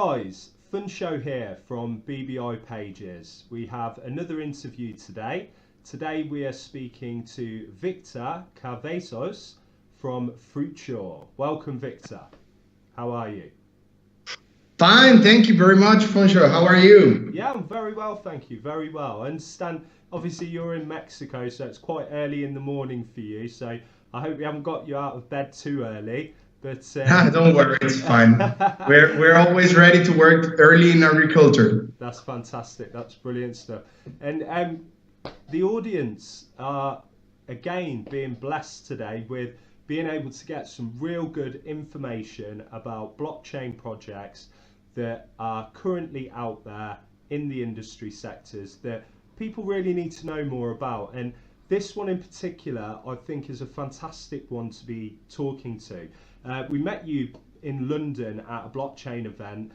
guys, fun show here from BBI Pages. We have another interview today. Today we are speaking to Victor Cavazos from Fruture. Welcome, Victor. How are you? Fine, thank you very much, Foncho. How are you? Yeah, I'm very well, thank you. Very well. I understand, obviously, you're in Mexico, so it's quite early in the morning for you. So I hope we haven't got you out of bed too early. But Don't worry, it's fine. We're always ready to work early in agriculture. That's fantastic. That's brilliant stuff. And the audience are again being blessed today with being able to get some real good information about blockchain projects that are currently out there in the industry sectors that people really need to know more about. And this one in particular, I think, is a fantastic one to be talking to. We met you in London at a blockchain event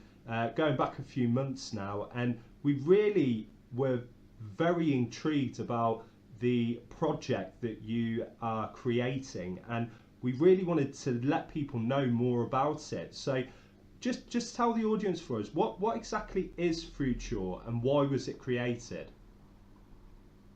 going back a few months now, and we really were very intrigued about the project that you are creating, and we really wanted to let people know more about it. So just tell the audience for us, what exactly is Fruture and why was it created?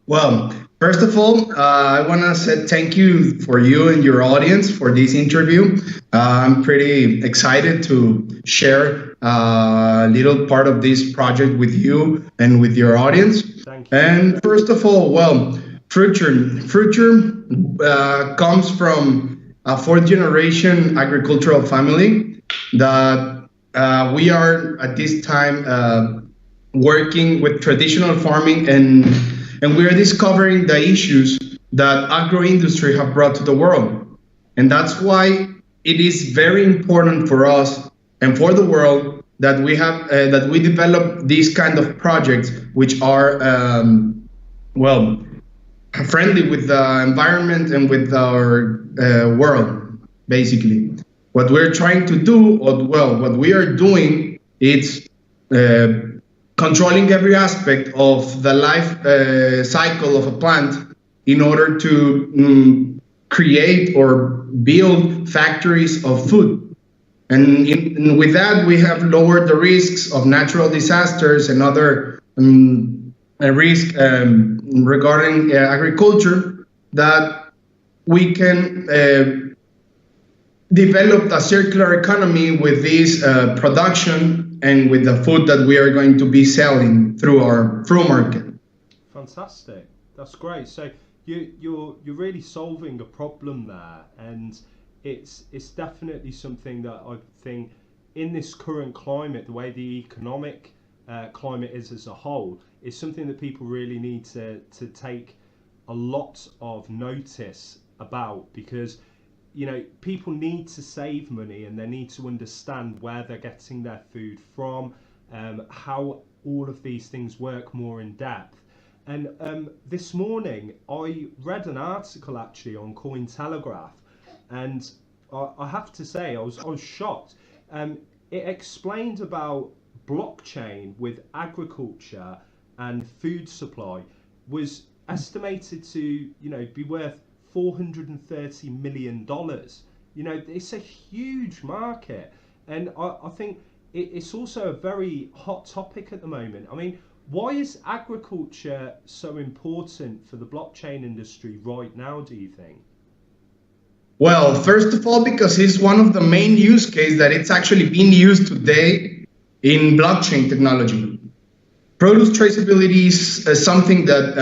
Well, first of all, I want to say thank you for you and your audience for this interview. I'm pretty excited to share a little part of this project with you and with your audience. Thank you. And first of all, well, Fruture comes from a fourth generation agricultural family that we are at this time working with traditional farming, and we are discovering the issues that agro-industry have brought to the world. And that's why it is very important for us and for the world that we have that we develop these kind of projects which are well, friendly with the environment and with our world, basically. What we're trying to do, what we are doing, is controlling every aspect of the life cycle of a plant in order to create or build factories of food. And with that, we have lowered the risks of natural disasters and other risks regarding agriculture, that we can develop a circular economy with this production and with the food that we are going to be selling through our market. Fantastic, that's great. So you're really solving a problem there, and it's definitely something that I think in this current climate, the way the economic climate is as a whole, is something that people really need to take a lot of notice about, because you know, people need to save money and they need to understand where they're getting their food from, how all of these things work more in depth. And this morning I read an article actually on Cointelegraph, and I have to say I was shocked. It explained about blockchain with agriculture and food supply was estimated to be worth $430 million. You know, it's a huge market, and I think it's also a very hot topic at the moment. I mean, why is agriculture so important for the blockchain industry right now, do you think? Well, first of all, because it's one of the main use cases that it's actually being used today in blockchain technology. Produce traceability is something that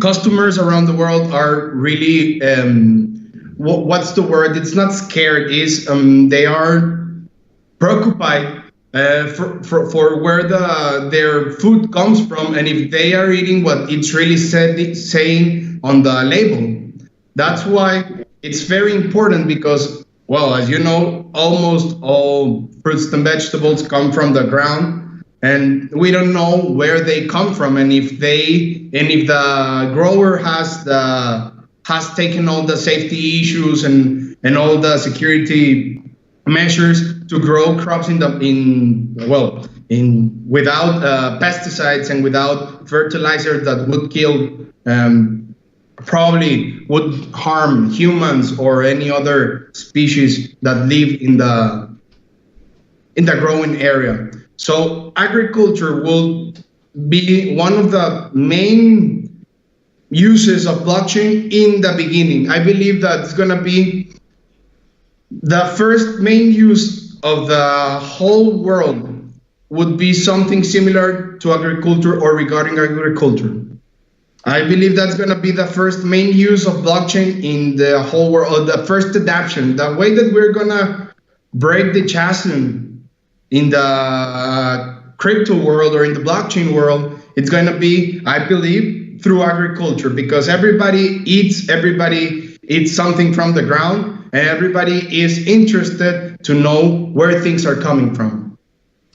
customers around the world are really, what's the word? It's not scared, they are preoccupied for where their food comes from, and if they are eating what it's really saying on the label. That's why it's very important, because, well, as you know, almost all fruits and vegetables come from the ground, and we don't know where they come from, and if the grower has taken all the safety issues and all the security measures to grow crops without pesticides and without fertilizers that would kill, probably would harm humans or any other species that live in in the growing area. So agriculture will be one of the main uses of blockchain in the beginning. I believe that it's going to be the first main use of the whole world would be something similar to agriculture or regarding agriculture. I believe that's going to be the first main use of blockchain in the whole world, the first adoption. The way that we're going to break the chasm in the crypto world or in the blockchain world, it's going to be, I believe, through agriculture, because everybody eats something from the ground, and everybody is interested to know where things are coming from.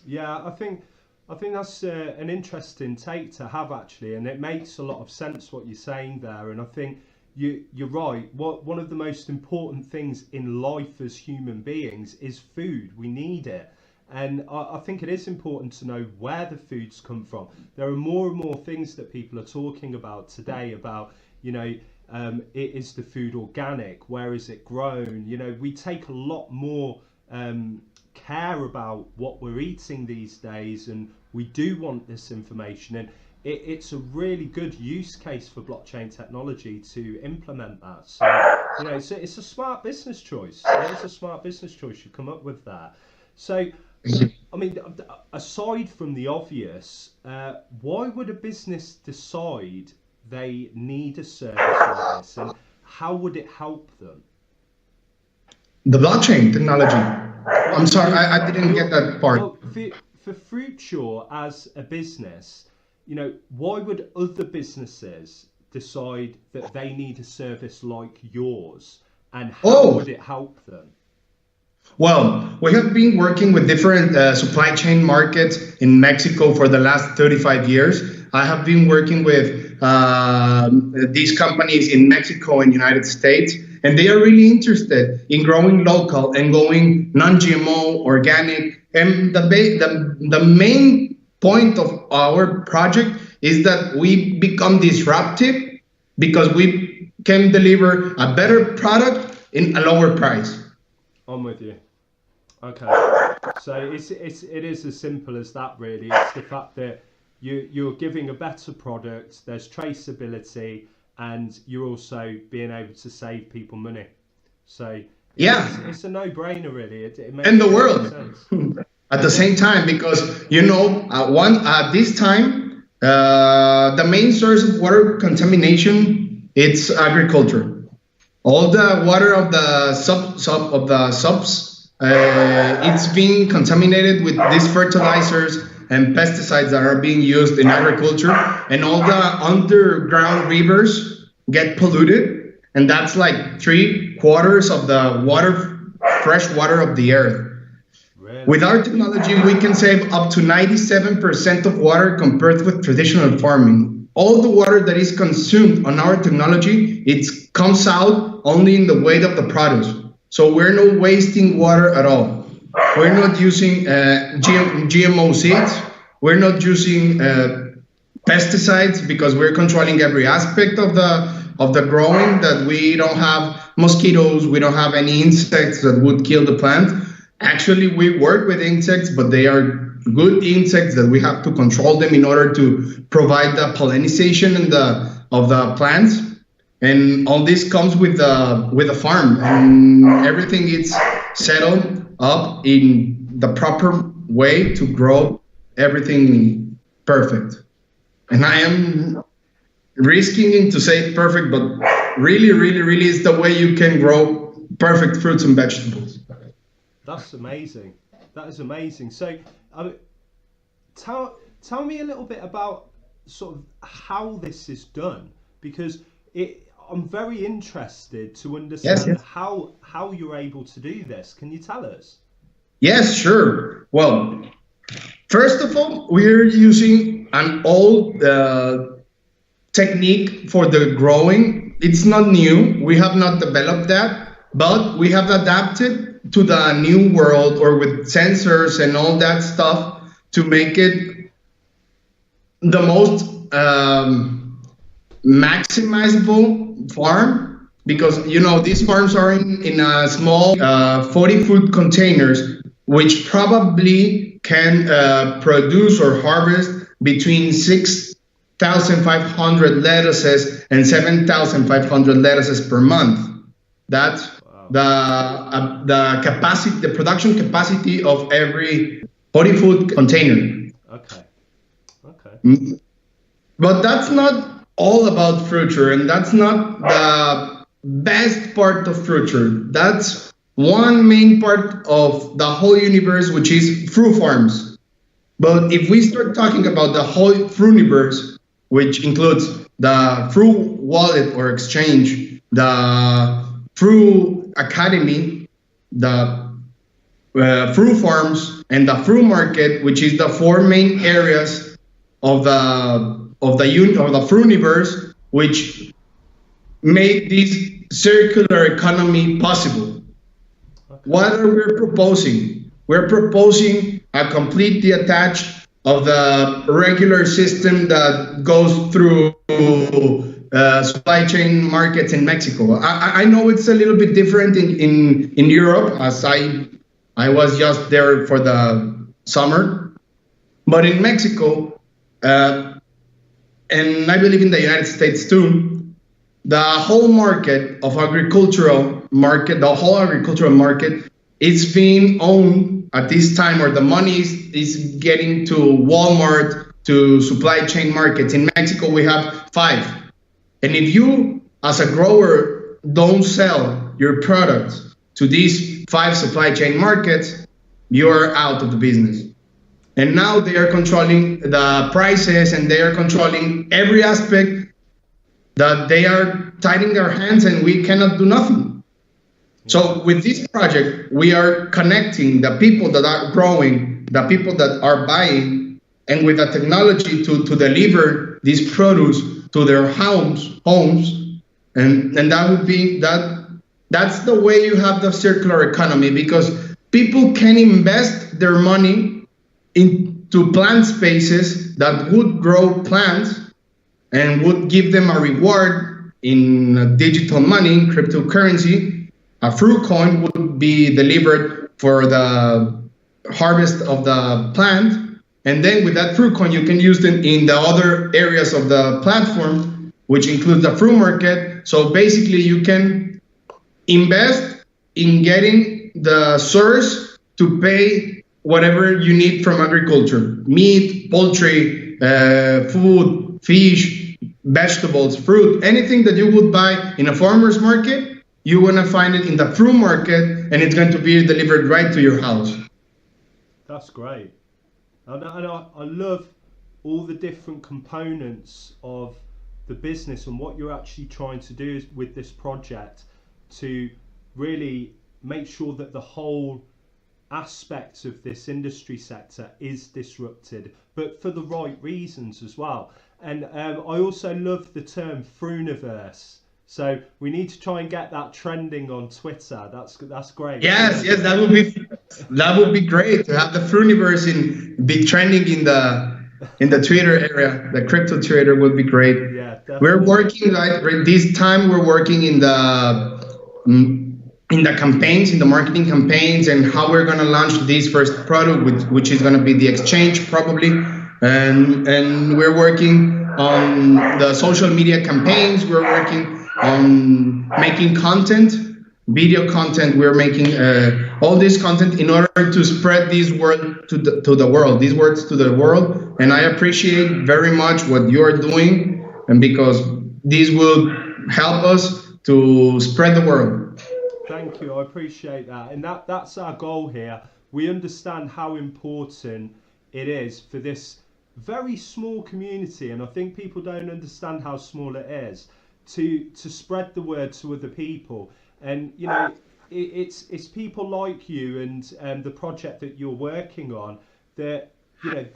Yeah, I think that's an interesting take to have, actually, and it makes a lot of sense what you're saying there. And I think you're right. One of the most important things in life as human beings is food. We need it. And I think it is important to know where the foods come from. There are more and more things that people are talking about today about, is the food organic? Where is it grown? We take a lot more care about what we're eating these days, and we do want this information. And it's a really good use case for blockchain technology to implement that. So, it's a smart business choice. It's a smart business choice you come up with that. So, I mean, aside from the obvious, why would a business decide they need a service like this, and how would it help them? The blockchain technology. I'm sorry, I didn't get that part. Well, for Fruture as a business, why would other businesses decide that they need a service like yours, and how would it help them? Well, we have been working with different supply chain markets in Mexico for the last 35 years. I have been working with these companies in Mexico and United States, and they are really interested in growing local and going non-GMO, organic. And the main point of our project is that we become disruptive because we can deliver a better product in a lower price. I'm with you. Okay, so it is as simple as that, really. It's the fact that you're giving a better product, there's traceability, and you're also being able to save people money. So it's a no-brainer, really. It makes in the world sense. At the same time, because at this time the main source of water contamination, it's agriculture. All the water of the subs, it's being contaminated with these fertilizers and pesticides that are being used in agriculture, and all the underground rivers get polluted, and that's like 3/4 of the fresh water of the earth. Really? With our technology, we can save up to 97% of water compared with traditional farming. All the water that is consumed on our technology, it comes out only in the weight of the produce. So we're not wasting water at all. We're not using GMO seeds. We're not using pesticides, because we're controlling every aspect of the growing, that we don't have mosquitoes, we don't have any insects that would kill the plant. Actually, we work with insects, but they are good insects that we have to control them in order to provide the pollination of the plants. And all this comes with the farm, and everything is settled up in the proper way to grow everything perfect. And I am risking to say perfect, but really, really, really is the way you can grow perfect fruits and vegetables. That's amazing. That is amazing. So, tell me a little bit about sort of how this is done, because I'm very interested to understand yes. how you're able to do this. Can you tell us? Yes, sure. Well, first of all, we're using an old technique for the growing. It's not new. We have not developed that, but we have adapted to the new world, or with sensors and all that stuff, to make it the most maximizable farm, because these farms are in a small 40-foot containers, which probably can produce or harvest between 6,500 lettuces and 7,500 lettuces per month. That's the capacity, the production capacity of every hortifood container. Okay. Okay. But that's not all about Fruture, and that's not the best part of Fruture. That's one main part of the whole universe, which is fruit farms. But if we start talking about the whole fruit universe, which includes the fruit wallet or exchange, the fruit academy, the fruit farms, and the fruit market, which is the four main areas of the fruit universe, which made this circular economy possible. Okay. What are we proposing? We're proposing a complete detach of the regular system that goes through supply chain markets in Mexico. I know it's a little bit different in Europe, as I was just there for the summer, but in Mexico, and I believe in the United States too, the whole market of agricultural market, the whole agricultural market is being owned at this time, or the money is getting to Walmart, to supply chain markets. In Mexico, we have 5. And if you, as a grower, don't sell your products to these 5 supply chain markets, you're out of the business. And now they are controlling the prices, and they are controlling every aspect, that they are tying their hands, and we cannot do nothing. So with this project, we are connecting the people that are growing, the people that are buying, and with the technology to deliver this produce to their homes, and that would be that's the way you have the circular economy, because people can invest their money into plant spaces that would grow plants and would give them a reward in digital money, cryptocurrency. A fruit coin would be delivered for the harvest of the plant. And then with that fruit coin, you can use them in the other areas of the platform, which includes the fruit market. So basically you can invest in getting the source to pay whatever you need from agriculture: meat, poultry, food, fish, vegetables, fruit, anything that you would buy in a farmer's market, you want to find it in the fruit market, and it's going to be delivered right to your house. That's great. And I love all the different components of the business and what you're actually trying to do with this project to really make sure that the whole aspect of this industry sector is disrupted, but for the right reasons as well. And I also love the term Fruiniverse. So we need to try and get that trending on Twitter. That's great. Yes, that would be great to have the Fruiniverse be trending in the Twitter area. The crypto Twitter would be great. Yeah, definitely. We're working this time. We're working in the campaigns, in the marketing campaigns, and how we're going to launch this first product, which is going to be the exchange probably. And we're working on the social media campaigns. We're working on making content, video content. We're making all this content in order to spread this word to the world, these words to the world. And I appreciate very much what you're doing, and because this will help us to spread the word. Thank you, I appreciate that. And that's our goal here. We understand how important it is for this very small community, and I think people don't understand how small it is, to spread the word to other people. And you know, it's people like you and the project that you're working on that, you know,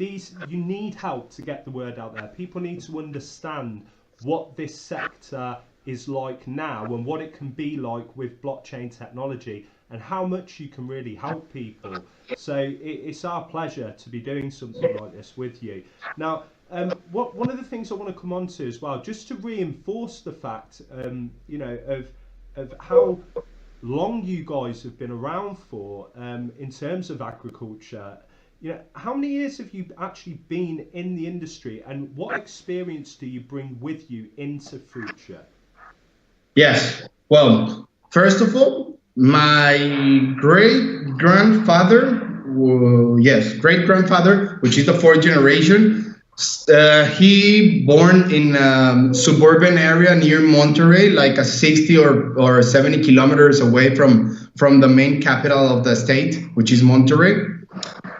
you need help to get the word out there. People need to understand what this sector is like now and what it can be like with blockchain technology, and how much you can really help people. So it's our pleasure to be doing something like this with you. Now, one of the things I want to come on to as well, just to reinforce the fact, you know, of how long you guys have been around for in terms of agriculture. How many years have you actually been in the industry, and what experience do you bring with you into Fruture? Yes. Well, first of all, my great grandfather, yes, great grandfather, which is the fourth generation, he born in a suburban area near Monterrey, like a 60 or 70 kilometers away from the main capital of the state, which is Monterrey.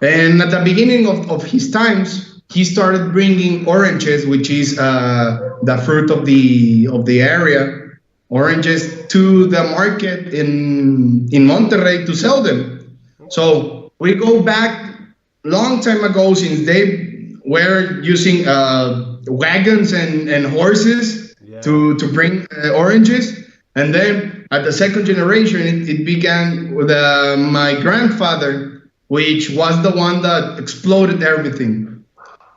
And at the beginning of his times, he started bringing oranges, which is the fruit of the area, oranges to the market in Monterrey to sell them. So we go back long time ago, since they were using wagons and horses to bring oranges. And then at the second generation, it began with my grandfather, which was the one that exploded everything.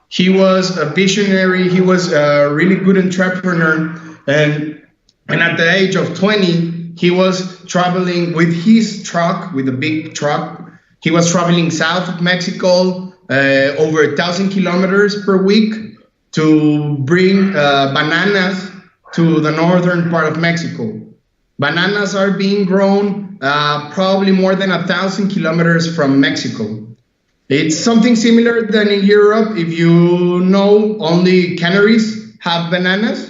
He was a visionary. He was a really good entrepreneur. And at the age of 20, he was traveling with his truck, with a big truck. He was traveling south of Mexico, over 1,000 kilometers per week, to bring bananas to the northern part of Mexico. Bananas are being grown probably more than 1,000 kilometers from Mexico. It's something similar than in Europe. If you know, only Canaries have bananas.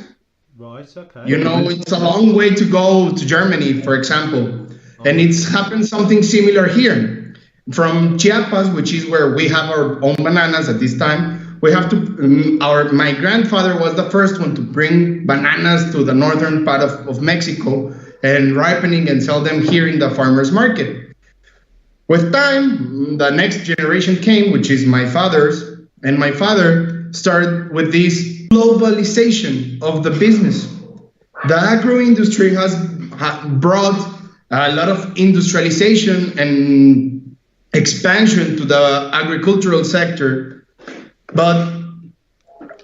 Right, okay. It's a long way to go to Germany, for example. And it's happened something similar here. From Chiapas, which is where we have our own bananas at this time, we have to, my grandfather was the first one to bring bananas to the northern part of Mexico and ripening and sell them here in the farmer's market. With time, the next generation came, which is my father's, and my father started with this globalization of the business. The agro industry has brought a lot of industrialization and expansion to the agricultural sector. But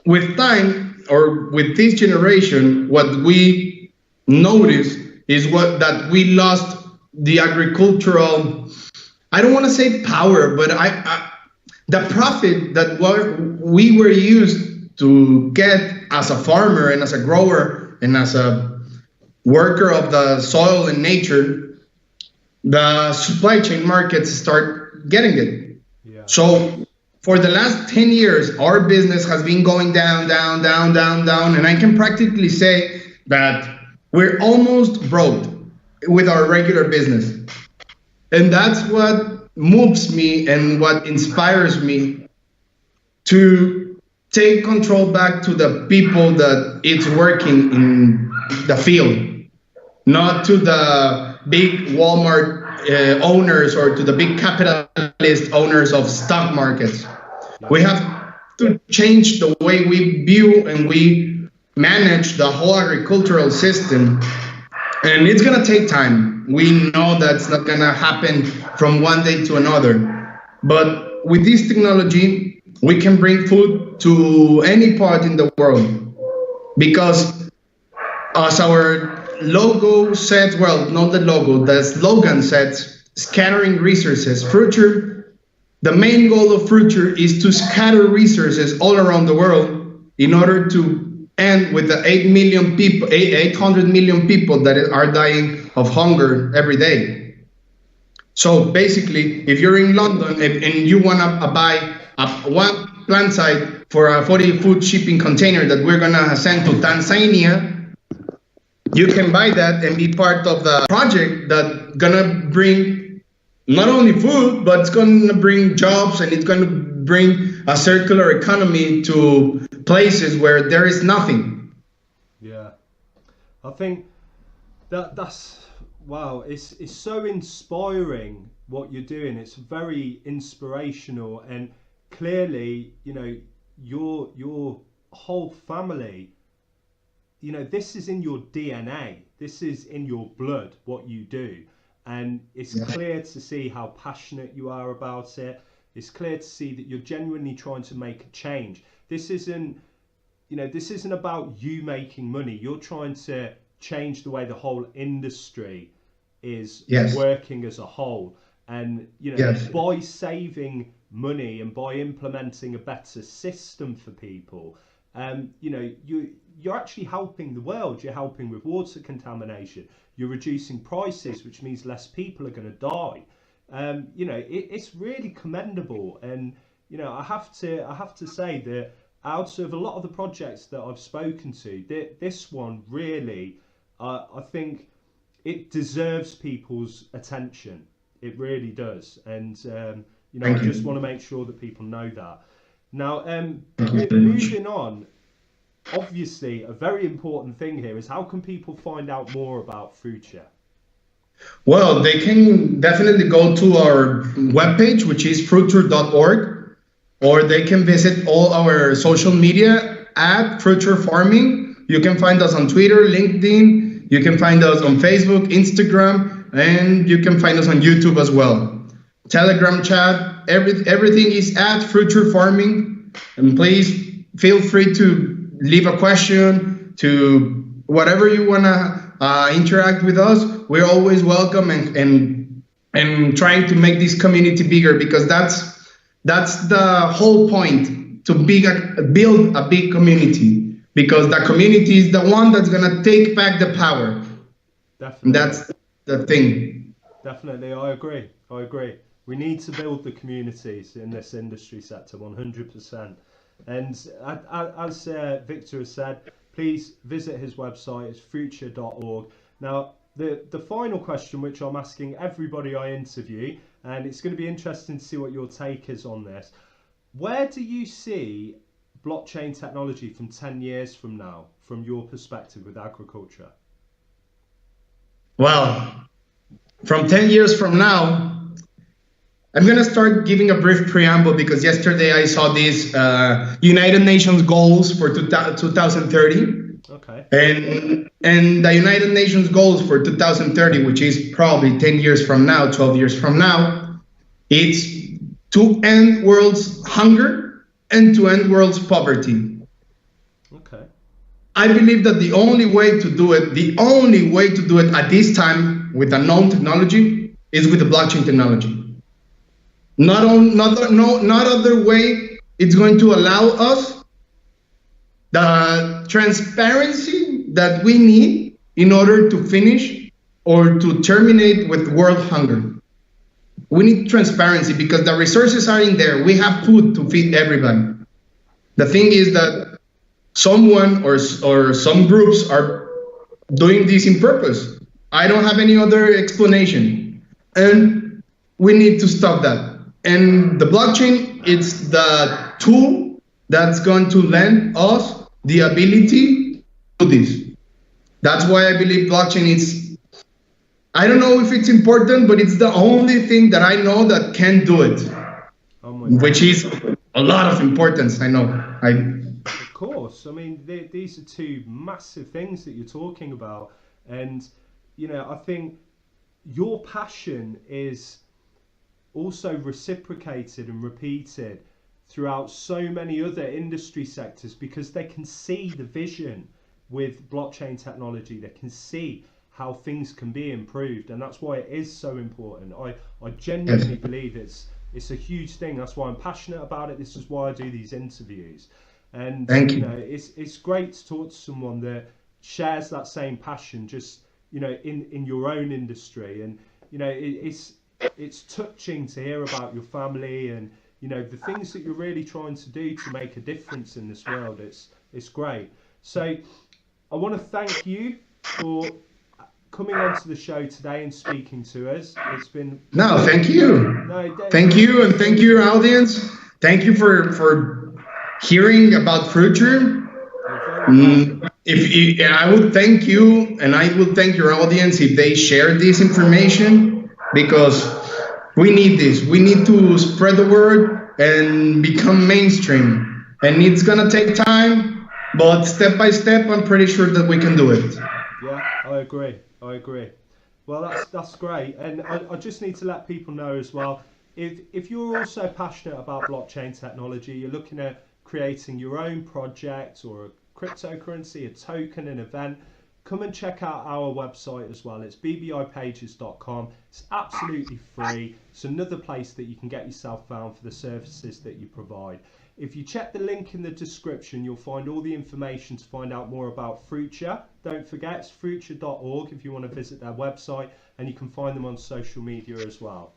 with time, or with this generation, what we noticed is that we lost the agricultural, I don't want to say power, but the profit that we were used to get as a farmer and as a grower and as a worker of the soil and nature, the supply chain markets start getting it. Yeah. So for the last 10 years, our business has been going down, down, down, down, down. And I can practically say that we're almost broke with our regular business. And that's what moves me and what inspires me to take control back to the people that it's working in the field, not to the big Walmart owners or to the big capitalist owners of stock markets. We have to change the way we view and we manage the whole agricultural system. And it's going to take time. We know that's not going to happen from one day to another. But with this technology, we can bring food to any part in the world, because as our logo says, well, not the logo, the slogan says, scattering resources. Fruture, the main goal of Fruture is to scatter resources all around the world in order to end with the 800 million people that are dying of hunger every day. So basically, if you're in London and you want to buy one plant site for a 40-foot shipping container that we're going to send to Tanzania, you can buy that and be part of the project that's going to bring not only food, but it's going to bring jobs, and it's going to bring a circular economy to places where there is nothing. Yeah, I think that's wow. It's so inspiring what you're doing. It's very inspirational, and clearly, your whole family, this is in your DNA. This is in your blood, what you do. And it's clear to see how passionate you are about it. It's clear to see that you're genuinely trying to make a change. This isn't about you making money. You're trying to change the way the whole industry is Yes. working as a whole. And, you know, Yes. by saving money and by implementing a better system for people, you know, you're actually helping the world. You're helping with water contamination. You're reducing prices, which means less people are going to die. You know, it's really commendable. And, you know, I have to say that out of a lot of the projects that I've spoken to, this one really, I think it deserves people's attention. It really does. And, you know, I just want to make sure that people know that. Now, moving on, obviously, a very important thing here is how can people find out more about Fruture? Well, they can definitely go to our webpage, which is fruture.org, or they can visit all our social media at Fruture Farming. You can find us on Twitter, LinkedIn. You can find us on Facebook, Instagram, and you can find us on YouTube as well. Telegram chat, everything is at Fruture Farming. And please feel free to leave a question, to whatever you want to interact with us. We're always welcome and trying to make this community bigger, because that's the whole point, to build a big community, because the community is the one that's going to take back the power. Definitely. That's the thing. Definitely, I agree. We need to build the communities in this industry sector 100%. And as Victor has said, please visit his website. It's fruture.org. Now, the final question, which I'm asking everybody I interview, and it's going to be interesting to see what your take is on this. Where do you see blockchain technology from 10 years from now, from your perspective with agriculture? Well, from 10 years from now, I'm going to start giving a brief preamble, because yesterday I saw these United Nations goals for 2030. Okay. And the United Nations goals for 2030, which is probably 10 years from now, 12 years from now, it's to end world's hunger and to end world's poverty. Okay. I believe that the only way to do it at this time with a known technology is with the blockchain technology. Not other way. It's going to allow us the transparency that we need in order to finish or to terminate with world hunger. We need transparency because the resources are in there. We have food to feed everybody. The thing is that someone or some groups are doing this in purpose. I don't have any other explanation. And we need to stop that. And the blockchain, it's the tool that's going to lend us the ability to do this. That's why I believe blockchain is, I don't know if it's important, but it's the only thing that I know that can do it, which is a lot of importance, I know. Of course. I mean, these are two massive things that you're talking about. And, you know, I think your passion is also reciprocated and repeated throughout so many other industry sectors, because they can see the vision with blockchain technology. They can see how things can be improved, and that's why it is so important. I genuinely believe it's a huge thing. That's why I'm passionate about it. This is why I do these interviews. And you know, it's great to talk to someone that shares that same passion, just, you know, in your own industry. And, you know, it's touching to hear about your family and, you know, the things that you're really trying to do to make a difference in this world. It's great. So I want to thank you for coming onto the show today and speaking to us. It's been thank you. Thank you, and thank you, audience. Thank you for hearing about Fruture. I would thank you, and I would thank your audience if they share this information, because we need this. We need to spread the word and become mainstream. And it's gonna take time, but step by step, I'm pretty sure that we can do it. Yeah, I agree. Well, that's great. And I just need to let people know as well, if you're also passionate about blockchain technology, you're looking at creating your own project or a cryptocurrency, a token, an event, come and check out our website as well. It's bbipages.com. It's absolutely free. It's another place that you can get yourself found for the services that you provide. If you check the link in the description, you'll find all the information to find out more about Fruture. Don't forget, it's fruture.org if you want to visit their website, and you can find them on social media as well.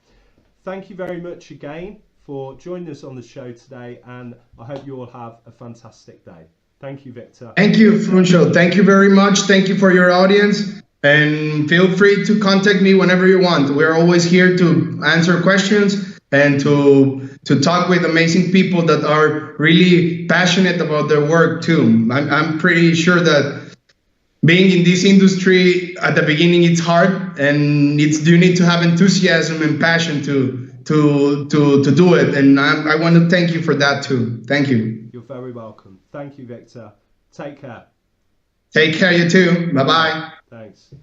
Thank you very much again for joining us on the show today, and I hope you all have a fantastic day. Thank you, Victor. Thank you, Fruncho. Thank you very much. Thank you for your audience. And feel free to contact me whenever you want. We're always here to answer questions and to talk with amazing people that are really passionate about their work too. I'm pretty sure that being in this industry at the beginning, it's hard, and you need to have enthusiasm and passion to do it. And I want to thank you for that too. Thank you. You're very welcome. Thank you, Victor. Take care. Take care, you too. Bye-bye. Thanks.